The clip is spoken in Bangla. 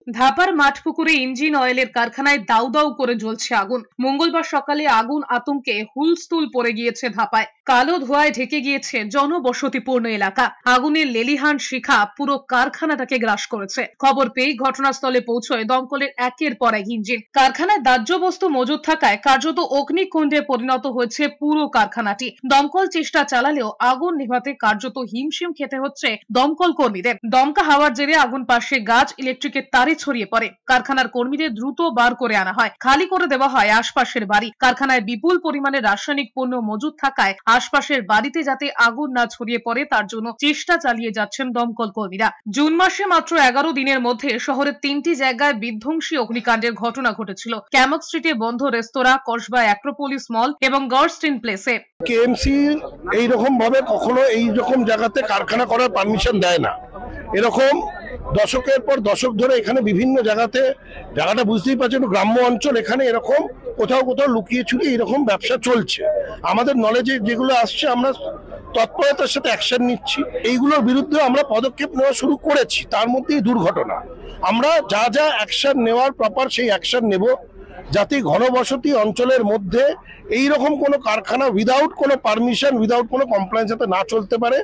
ধাপার মাঠপুকুরে ইঞ্জিন অয়েলের কারখানায় দাউ দাউ করে জ্বলছে আগুন। মঙ্গলবার সকালে আগুন আতঙ্কে হুলস্থুল পড়ে গিয়েছে ধাপায়। কালো ধোঁয়ায় ঢেকে গিয়েছে জনবসতিপূর্ণ এলাকা। আগুনের লেলিহান শিখা পুরো কারখানাটাকে গ্রাস করেছে। খবর পেয়ে ঘটনাস্থলে পৌঁছয় দমকলের একের পর এক ইঞ্জিন। কারখানায় দাহ্য বস্তু মজুদ থাকায় কার্যত অগ্নিকুণ্ডে পরিণত হয়েছে পুরো কারখানাটি। দমকল চেষ্টা চালালেও আগুন নেভাতে কার্যত হিমশিম খেতে হচ্ছে দমকল কর্মীদের। দমকা হাওয়ার জেরে আগুন পাশে গাছ, ইলেকট্রিকের তারে ছড়িয়ে পড়ে। কারখানার কর্মীদের দ্রুত বার করে আনা হয়, খালি করে দেওয়া হয় আশপাশের বাড়ি। কারখানায় বিপুল পরিমাণে রাসায়নিক পণ্য মজুদ থাকায় আশপাশের বাড়িতে যাতে আগুন না ছড়িয়ে পড়ে তার জন্য চেষ্টা চালিয়ে যাচ্ছেন দমকল কর্মীরা। জুন মাসে মাত্র 11 দিনের মধ্যে শহরের 3টি জায়গায় বিধ্বংসী অগ্নিকাণ্ডের ঘটনা ঘটেছিল। ক্যামক স্ট্রিটে বন্ধ রেস্তোরাঁ, কসবা অ্যাক্রোপোলিস মল এবং গডস্টিন প্লেসে। কেএমসি এইরকম ভাবে কখনো এইরকম জায়গাতে কারখানা করার পারমিশন দেয় না। এরকম দশকের পর দশক ধরে এখানে বিভিন্ন জায়গাটা বুঝতেই পারছেন, গ্রাম্য অঞ্চল, এখানে এরকম কোথাও কোথাও লুকিয়ে ছুড়িয়ে এরকম ব্যবসা চলছে। আমাদের নলেজে যেগুলো আসছে আমরা তৎপরতার সাথে অ্যাকশন নিচ্ছি। এইগুলোর বিরুদ্ধে আমরা পদক্ষেপ নেওয়া শুরু করেছি। তার মধ্যেই দুর্ঘটনা। আমরা যা যা অ্যাকশন নেওয়ার প্রপার সেই অ্যাকশন নেব, যাতে ঘনবসতি অঞ্চলের মধ্যে এইরকম কোনো কারখানা উইদাউট কোনো পারমিশন, উইদাউট কোনো কমপ্লায়েন্স যাতে না চলতে পারে।